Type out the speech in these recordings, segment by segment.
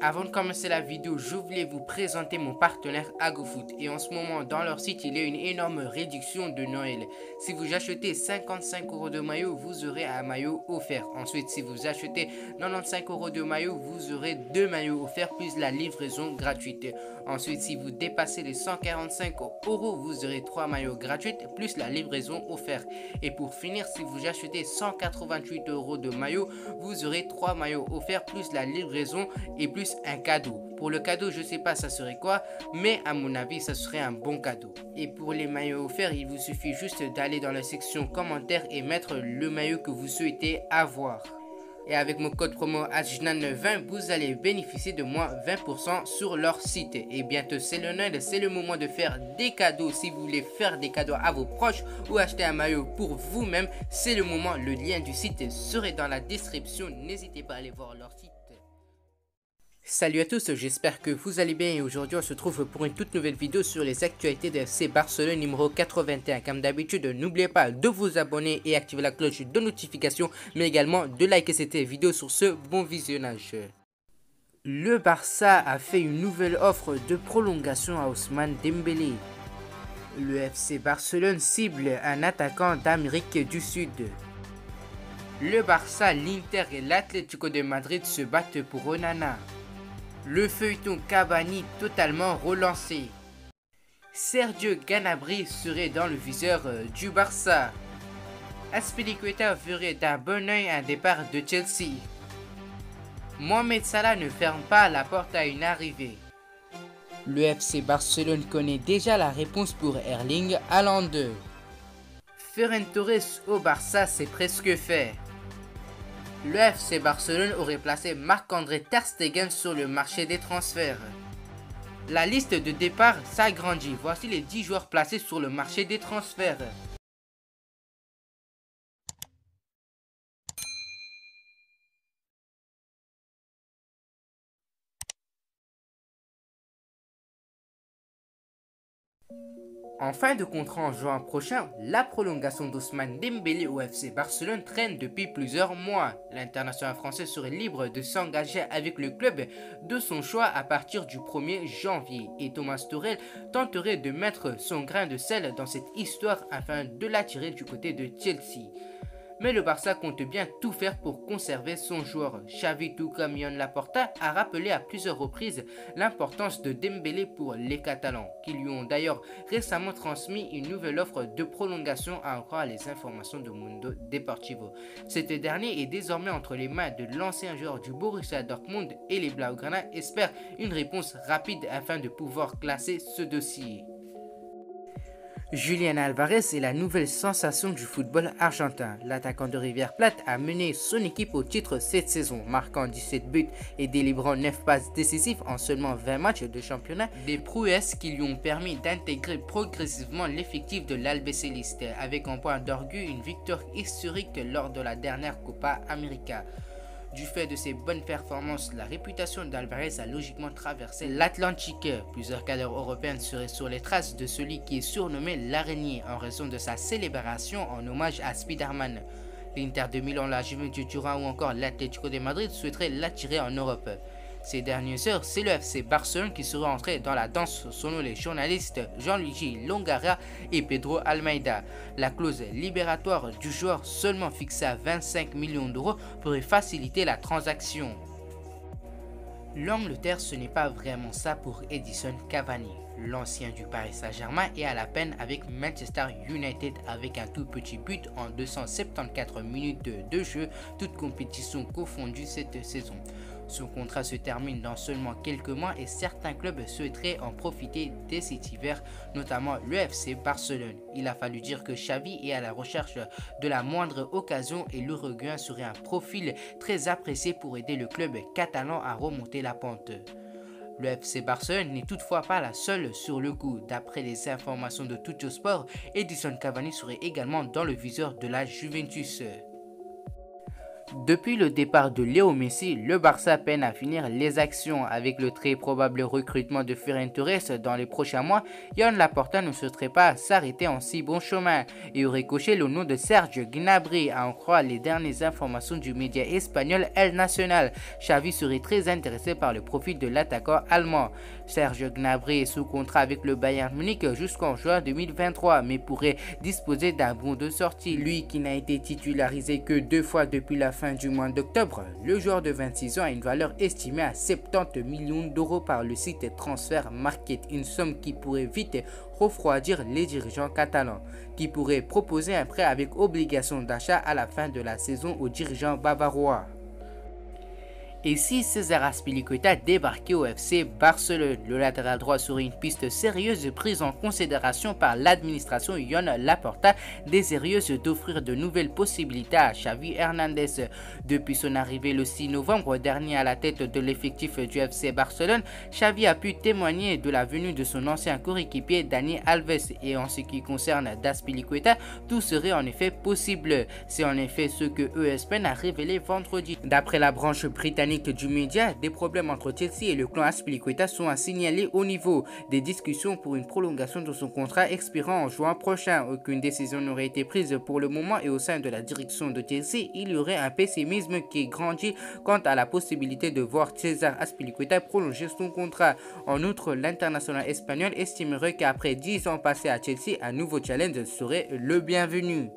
Avant de commencer la vidéo, je voulais vous présenter mon partenaire AgoFoot. Et en ce moment, dans leur site, il y a une énorme réduction de Noël. Si vous achetez 55 € de maillot, vous aurez un maillot offert. Ensuite, si vous achetez 95 € de maillot, vous aurez 2 maillots offerts plus la livraison gratuite. Ensuite, si vous dépassez les 145 €, vous aurez 3 maillots gratuits plus la livraison offerte. Et pour finir, si vous achetez 188 € de maillot, vous aurez 3 maillots offerts plus la livraison et plus un cadeau. Pour le cadeau, je sais pas ça serait quoi, mais à mon avis, ça serait un bon cadeau. Et pour les maillots offerts, il vous suffit juste d'aller dans la section commentaires et mettre le maillot que vous souhaitez avoir. Et avec mon code promo AJNAN20, vous allez bénéficier de moins 20% sur leur site. Et bientôt c'est le Noël, c'est le moment de faire des cadeaux. Si vous voulez faire des cadeaux à vos proches ou acheter un maillot pour vous-même, c'est le moment. Le lien du site serait dans la description. N'hésitez pas à aller voir leur site. Salut à tous, j'espère que vous allez bien et aujourd'hui on se trouve pour une toute nouvelle vidéo sur les actualités de FC Barcelone numéro 81. Comme d'habitude, n'oubliez pas de vous abonner et activer la cloche de notification, mais également de liker cette vidéo. Sur ce, bon visionnage. Le Barça a fait une nouvelle offre de prolongation à Ousmane Dembélé. Le FC Barcelone cible un attaquant d'Amérique du Sud. Le Barça, l'Inter et l'Atlético de Madrid se battent pour Onana. Le feuilleton Cavani totalement relancé. Sergio Gnabry serait dans le viseur du Barça. Azpilicueta verrait d'un bon oeil un départ de Chelsea. Mohamed Salah ne ferme pas la porte à une arrivée. Le FC Barcelone connaît déjà la réponse pour Erling Haaland. Ferran Torres au Barça, c'est presque fait. Le FC Barcelone aurait placé Marc-André Ter Stegen sur le marché des transferts. La liste de départ s'agrandit. Voici les 10 joueurs placés sur le marché des transferts. En fin de contrat en juin prochain, la prolongation d'Ousmane Dembélé au FC Barcelone traîne depuis plusieurs mois. L'international français serait libre de s'engager avec le club de son choix à partir du 1er janvier et Thomas Tuchel tenterait de mettre son grain de sel dans cette histoire afin de l'attirer du côté de Chelsea. Mais le Barça compte bien tout faire pour conserver son joueur. Xavi, tout comme Joan Laporta, a rappelé à plusieurs reprises l'importance de Dembélé pour les Catalans, qui lui ont d'ailleurs récemment transmis une nouvelle offre de prolongation à en croire les informations de Mundo Deportivo. Cet dernier est désormais entre les mains de l'ancien joueur du Borussia Dortmund et les Blaugrana espèrent une réponse rapide afin de pouvoir classer ce dossier. Julián Álvarez est la nouvelle sensation du football argentin. L'attaquant de River Plate a mené son équipe au titre cette saison, marquant 17 buts et délivrant 9 passes décisives en seulement 20 matchs de championnat, des prouesses qui lui ont permis d'intégrer progressivement l'effectif de l'Albiceleste, avec en point d'orgue une victoire historique lors de la dernière Copa América. Du fait de ses bonnes performances, la réputation d'Alvarez a logiquement traversé l'Atlantique. Plusieurs cadres européens seraient sur les traces de celui qui est surnommé l'araignée en raison de sa célébration en hommage à Spider-Man. L'Inter de Milan, la Juventus Turin ou encore l'Atlético de Madrid souhaiteraient l'attirer en Europe. Ces dernières heures, c'est le FC Barcelone qui serait entré dans la danse selon les journalistes Gianluigi Longaria et Pedro Almeida. La clause libératoire du joueur, seulement fixée à 25 millions d'euros, pourrait faciliter la transaction. L'Angleterre, ce n'est pas vraiment ça pour Edinson Cavani. L'ancien du Paris Saint-Germain est à la peine avec Manchester United avec un tout petit but en 274 minutes de jeu, toute compétition confondue cette saison. Son contrat se termine dans seulement quelques mois et certains clubs souhaiteraient en profiter dès cet hiver, notamment le FC Barcelone. Il a fallu dire que Xavi est à la recherche de la moindre occasion et l'Uruguayen serait un profil très apprécié pour aider le club catalan à remonter la pente. Le FC Barcelone n'est toutefois pas la seule sur le coup. D'après les informations de Tuttosport, Edinson Cavani serait également dans le viseur de la Juventus. Depuis le départ de Léo Messi, le Barça peine à finir les actions. Avec le très probable recrutement de Ferran Torres dans les prochains mois, Joan Laporta ne souhaiterait pas s'arrêter en si bon chemin et aurait coché le nom de Serge Gnabry. À en croire les dernières informations du média espagnol El Nacional, Xavi serait très intéressé par le profil de l'attaquant allemand. Serge Gnabry est sous contrat avec le Bayern Munich jusqu'en juin 2023, mais pourrait disposer d'un bon de sortie. Lui qui n'a été titularisé que 2 fois depuis la fin du mois d'octobre, le joueur de 26 ans a une valeur estimée à 70 millions d'euros par le site Transfer Market, une somme qui pourrait vite refroidir les dirigeants catalans, qui pourraient proposer un prêt avec obligation d'achat à la fin de la saison aux dirigeants bavarois. Et si César Azpilicueta débarquait au FC Barcelone, le latéral droit serait une piste sérieuse prise en considération par l'administration Joan Laporta, désireuse d'offrir de nouvelles possibilités à Xavi Hernandez. Depuis son arrivée le 6 novembre dernier à la tête de l'effectif du FC Barcelone, Xavi a pu témoigner de la venue de son ancien coéquipier Dani Alves. Et en ce qui concerne Azpilicueta, tout serait en effet possible. C'est en effet ce que ESPN a révélé vendredi. D'après la branche britannique du média, des problèmes entre Chelsea et le clan Azpilicueta sont à signaler au niveau des discussions pour une prolongation de son contrat expirant en juin prochain. Aucune décision n'aurait été prise pour le moment et au sein de la direction de Chelsea, il y aurait un pessimisme qui grandit quant à la possibilité de voir César Azpilicueta prolonger son contrat. En outre, l'international espagnol estimerait qu'après 10 ans passés à Chelsea, un nouveau challenge serait le bienvenu.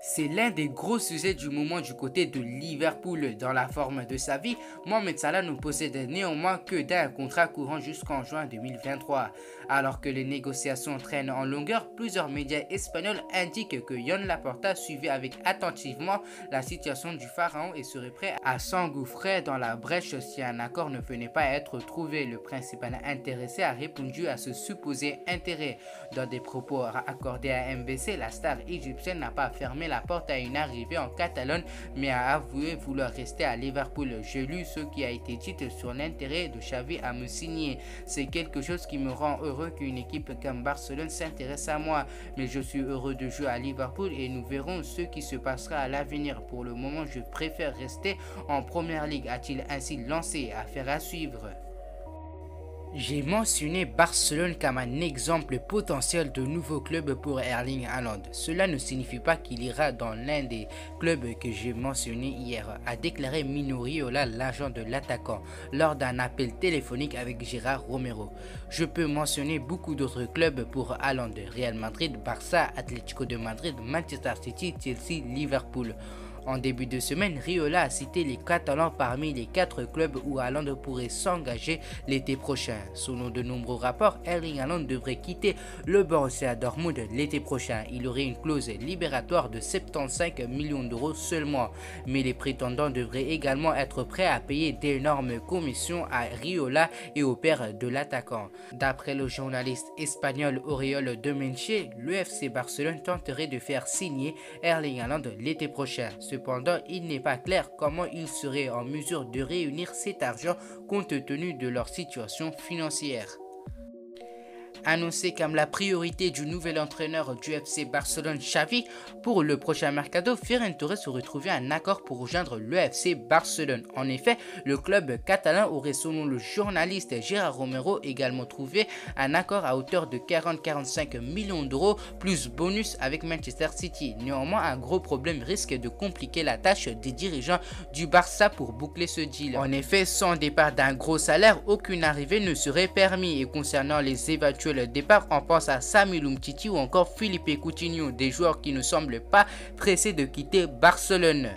C'est l'un des gros sujets du moment du côté de Liverpool. Dans la forme de sa vie, Mohamed Salah ne possède néanmoins que d'un contrat courant jusqu'en juin 2023. Alors que les négociations traînent en longueur, plusieurs médias espagnols indiquent que Joan Laporta suivait avec attentivement la situation du pharaon et serait prêt à s'engouffrer dans la brèche si un accord ne venait pas à être trouvé. Le principal intéressé a répondu à ce supposé intérêt. Dans des propos accordés à MBC, la star égyptienne n'a pas fermé la porte à une arrivée en Catalogne, mais a avoué vouloir rester à Liverpool. J'ai lu ce qui a été dit sur l'intérêt de Xavi à me signer. C'est quelque chose qui me rend heureux qu'une équipe comme Barcelone s'intéresse à moi, mais je suis heureux de jouer à Liverpool et nous verrons ce qui se passera à l'avenir. Pour le moment, je préfère rester en Première Ligue, a-t-il ainsi lancé. Affaire à suivre. J'ai mentionné Barcelone comme un exemple potentiel de nouveau club pour Erling Haaland. Cela ne signifie pas qu'il ira dans l'un des clubs que j'ai mentionné hier, a déclaré Mino Raiola, l'agent de l'attaquant, lors d'un appel téléphonique avec Gérard Romero. Je peux mentionner beaucoup d'autres clubs pour Haaland: Real Madrid, Barça, Atlético de Madrid, Manchester City, Chelsea, Liverpool. En début de semaine, Raiola a cité les Catalans parmi les 4 clubs où Haaland pourrait s'engager l'été prochain. Selon de nombreux rapports, Erling Haaland devrait quitter le Borussia Dortmund l'été prochain. Il aurait une clause libératoire de 75 millions d'euros seulement. Mais les prétendants devraient également être prêts à payer d'énormes commissions à Raiola et au père de l'attaquant. D'après le journaliste espagnol Oriol Demenche, le FC Barcelone tenterait de faire signer Erling Haaland l'été prochain. Cependant, il n'est pas clair comment ils seraient en mesure de réunir cet argent compte tenu de leur situation financière. Annoncé comme la priorité du nouvel entraîneur du FC Barcelone, Xavi, pour le prochain mercato, Ferran Torres aurait trouvé un accord pour rejoindre le FC Barcelone. En effet, le club catalan aurait, selon le journaliste Gérard Romero, également trouvé un accord à hauteur de 40-45 millions d'euros plus bonus avec Manchester City. Néanmoins, un gros problème risque de compliquer la tâche des dirigeants du Barça pour boucler ce deal. En effet, sans départ d'un gros salaire, aucune arrivée ne serait permis. Et concernant les éventuels départ, on pense à Samuel Umtiti ou encore Philippe Coutinho, des joueurs qui ne semblent pas pressés de quitter Barcelone.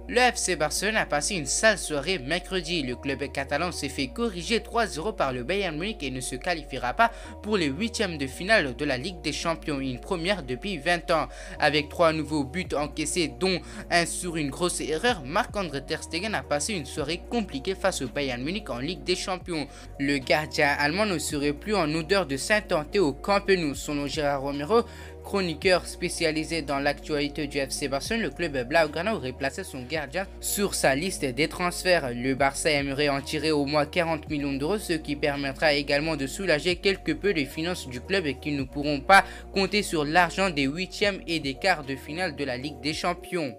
Le FC Barcelone a passé une sale soirée mercredi. Le club catalan s'est fait corriger 3-0 par le Bayern Munich et ne se qualifiera pas pour les 8e de finale de la Ligue des Champions, une première depuis 20 ans. Avec 3 nouveaux buts encaissés, dont un sur une grosse erreur, Marc-André Ter Stegen a passé une soirée compliquée face au Bayern Munich en Ligue des Champions. Le gardien allemand ne serait plus en odeur de sainteté au Camp Nou. Selon Gérard Romero, chroniqueur spécialisé dans l'actualité du FC Barcelone, le club blaugrana aurait placé son gardien sur sa liste des transferts. Le Barça aimerait en tirer au moins 40 millions d'euros, ce qui permettra également de soulager quelque peu les finances du club qui ne pourront pas compter sur l'argent des 8e et des quarts de finale de la Ligue des Champions.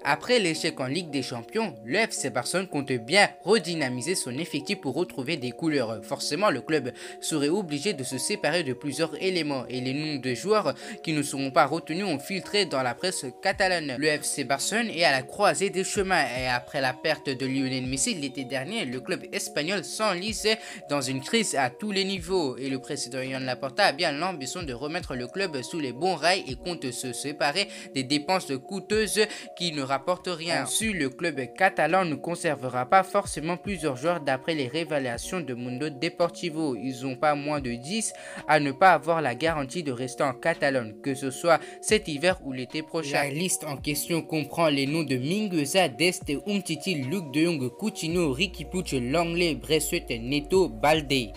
Après l'échec en Ligue des Champions, le FC Barcelone compte bien redynamiser son effectif pour retrouver des couleurs. Forcément, le club serait obligé de se séparer de plusieurs éléments et les noms de joueurs qui ne seront pas retenus ont filtré dans la presse catalane. Le FC Barcelone est à la croisée des chemins et après la perte de Lionel Messi l'été dernier, le club espagnol s'enlise dans une crise à tous les niveaux et le président Joan Laporta a bien l'ambition de remettre le club sous les bons rails et compte se séparer des dépenses coûteuses qui ne rapportent rien. Ensuite, le club catalan ne conservera pas forcément plusieurs joueurs d'après les révélations de Mundo Deportivo. Ils n'ont pas moins de 10 à ne pas avoir la garantie de rester en Catalogne, que ce soit cet hiver ou l'été prochain. La liste en question comprend les noms de Mingueza, Dest, Umtiti, Luc de Jong, Coutinho, Riqui Puig, Langley, Bressuet, Neto, Balde.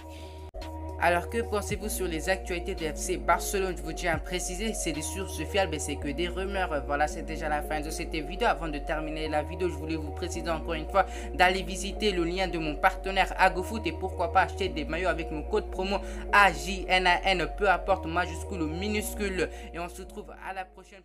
Alors que pensez-vous sur les actualités de FC Barcelone? Je vous tiens à préciser, c'est des sources fiables et c'est que des rumeurs. Voilà, c'est déjà la fin de cette vidéo. Avant de terminer la vidéo, je voulais vous préciser encore une fois d'aller visiter le lien de mon partenaire AgoFoot et pourquoi pas acheter des maillots avec mon code promo AJNAN, peu importe majuscule ou minuscule. Et on se retrouve à la prochaine.